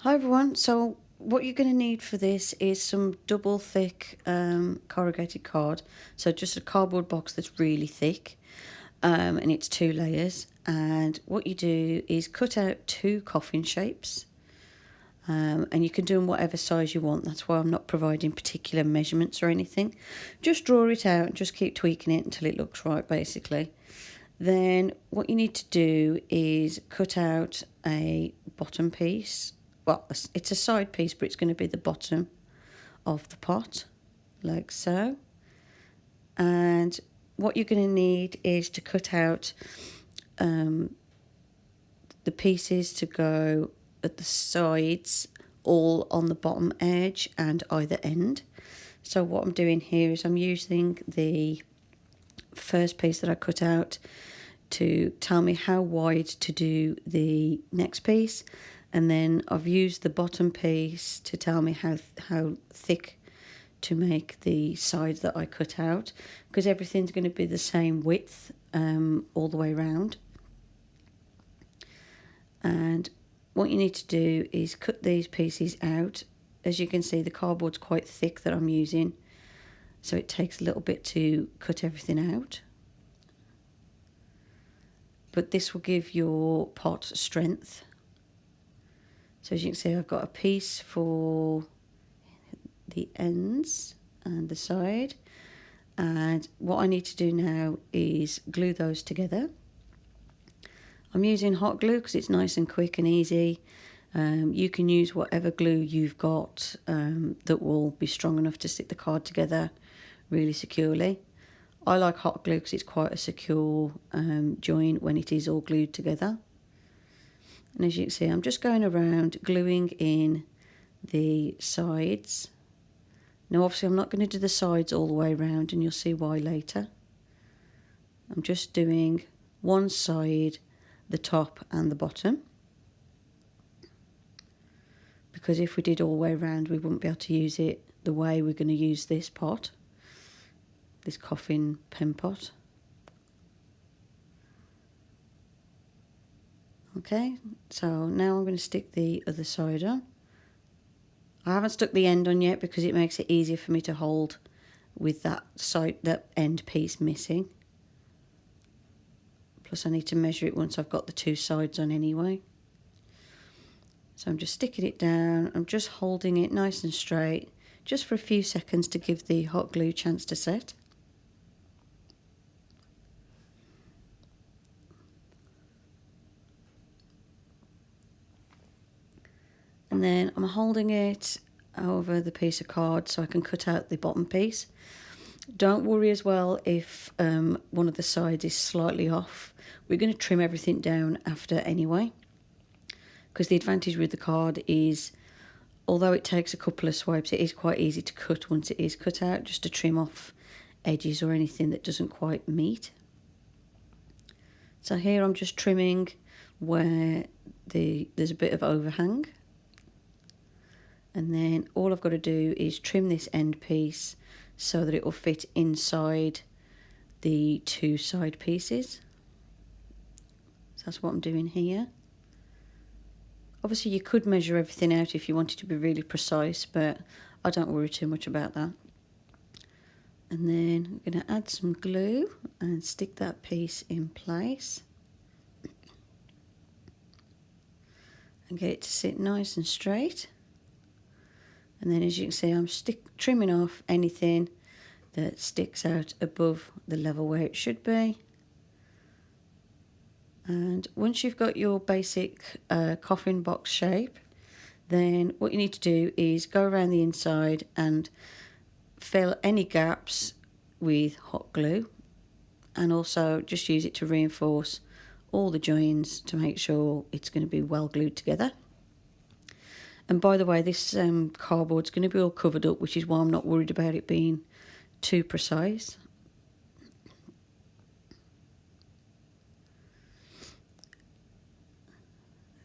Hi everyone, so what you're going to need for this is some double thick corrugated card. So just a cardboard box that's really thick, and it's 2 layers. And what you do is cut out 2 coffin shapes, and you can do them whatever size you want. That's why I'm not providing particular measurements or anything. Just draw it out and just keep tweaking it until it looks right, basically. Then what you need to do is cut out a bottom piece. Well, it's a side piece, but it's going to be the bottom of the pot, like so. And what you're going to need is to cut out the pieces to go at the sides, all on the bottom edge and either end. So what I'm doing here is I'm using the first piece that I cut out to tell me how wide to do the next piece, and then I've used the bottom piece to tell me how thick to make the side that I cut out, because everything's going to be the same width all the way around. And what you need to do is cut these pieces out. As you can see, the cardboard's quite thick that I'm using, so it takes a little bit to cut everything out. But this will give your pot strength. So as you can see, I've got a piece for the ends and the side. And what I need to do now is glue those together. I'm using hot glue because it's nice and quick and easy. You can use whatever glue you've got that will be strong enough to stick the card together really securely. I like hot glue because it's quite a secure join when it is all glued together. And as you can see, I'm just going around gluing in the sides. Now obviously I'm not going to do the sides all the way around, and you'll see why later. I'm just doing one side, the top and the bottom, because if we did all the way around we wouldn't be able to use it the way we're going to use this pot, this coffin pen pot. Okay, so now I'm going to stick the other side on. I haven't stuck the end on yet because it makes it easier for me to hold with that side, that end piece missing. Plus I need to measure it once I've got the 2 sides on anyway. So I'm just sticking it down, I'm just holding it nice and straight, just for a few seconds to give the hot glue a chance to set. And then I'm holding it over the piece of card so I can cut out the bottom piece. Don't worry as well if one of the sides is slightly off. We're going to trim everything down after anyway, because the advantage with the card is, although it takes a couple of swipes, it is quite easy to cut once it is cut out, just to trim off edges or anything that doesn't quite meet. So here I'm just trimming where there's a bit of overhang. And then all I've got to do is trim this end piece so that it will fit inside the 2 side pieces. So that's what I'm doing here. Obviously you could measure everything out if you wanted to be really precise, but I don't worry too much about that. And then I'm going to add some glue and stick that piece in place and get it to sit nice and straight. And then as you can see, I'm trimming off anything that sticks out above the level where it should be. And once you've got your basic coffin box shape, then what you need to do is go around the inside and fill any gaps with hot glue, and also just use it to reinforce all the joins to make sure it's going to be well glued together. And by the way, this cardboard's going to be all covered up, which is why I'm not worried about it being too precise.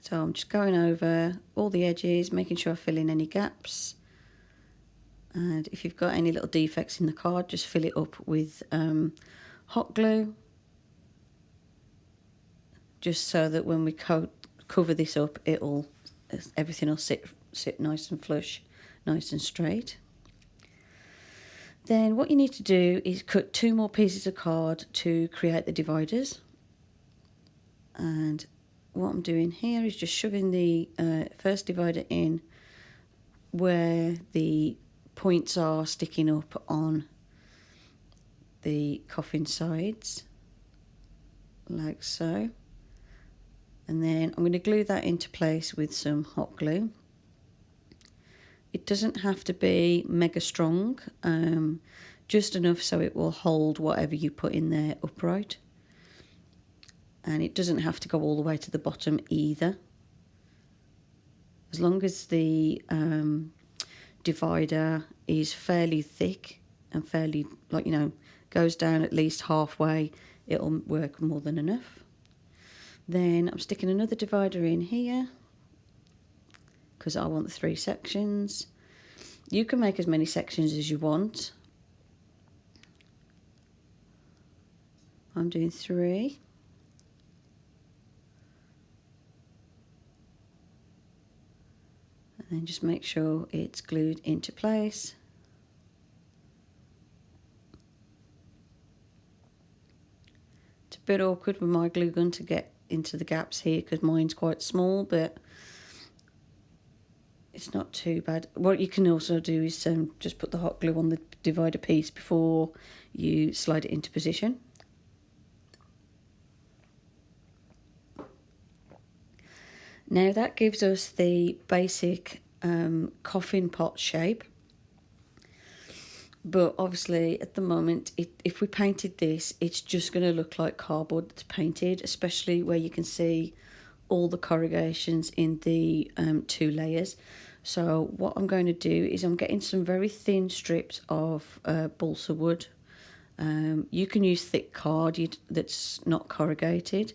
So I'm just going over all the edges, making sure I fill in any gaps. And if you've got any little defects in the card, just fill it up with hot glue, just so that when we cover this up, it'll everything will sit nice and flush, nice and straight. Then what you need to do is cut 2 more pieces of card to create the dividers. And what I'm doing here is just shoving the first divider in where the points are sticking up on the coffin sides, like so. And then I'm going to glue that into place with some hot glue. It doesn't have to be mega strong, just enough so it will hold whatever you put in there upright. And it doesn't have to go all the way to the bottom either. As long as the divider is fairly thick and fairly, like, you know, goes down at least halfway, it'll work more than enough. Then I'm sticking another divider in here because I want the 3 sections. You can make as many sections as you want. I'm doing 3. And then just make sure it's glued into place. It's a bit awkward with my glue gun to get into the gaps here because mine's quite small, but it's not too bad. What you can also do is just put the hot glue on the divider piece before you slide it into position. Now that gives us the basic coffin pot shape. But obviously at the moment, if we painted this, it's just going to look like cardboard that's painted, especially where you can see all the corrugations in the 2 layers. So what I'm going to do is I'm getting some very thin strips of balsa wood. You can use thick card that's not corrugated.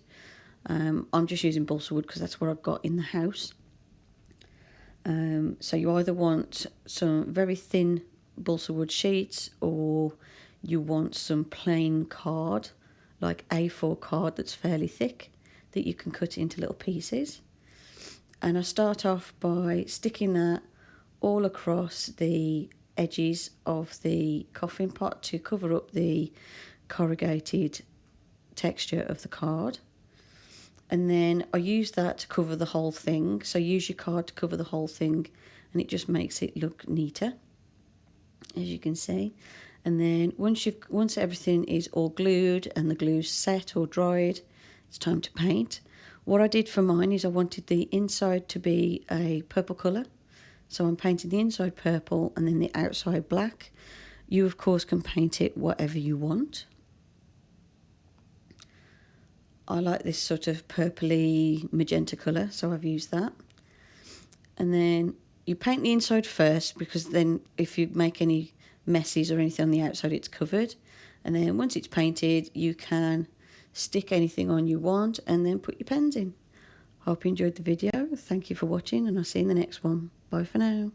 I'm just using balsa wood because that's what I've got in the house. So you either want some very thin balsa wood sheets, or you want some plain card, like A4 card that's fairly thick, that you can cut into little pieces. And I start off by sticking that all across the edges of the coffin pot to cover up the corrugated texture of the card. And then I use that to cover the whole thing. So use your card to cover the whole thing, and it just makes it look neater, as you can see. And then once everything is all glued and the glue's set or dried, it's time to paint. What I did for mine is I wanted the inside to be a purple colour, so I'm painting the inside purple and then the outside black. You of course can paint it whatever you want. I like this sort of purpley magenta colour, so I've used that. And then you paint the inside first, because then if you make any messes or anything on the outside, it's covered. And then once it's painted, you can stick anything on you want and then put your pens in. Hope you enjoyed the video. Thank you for watching, and I'll see you in the next one. Bye for now.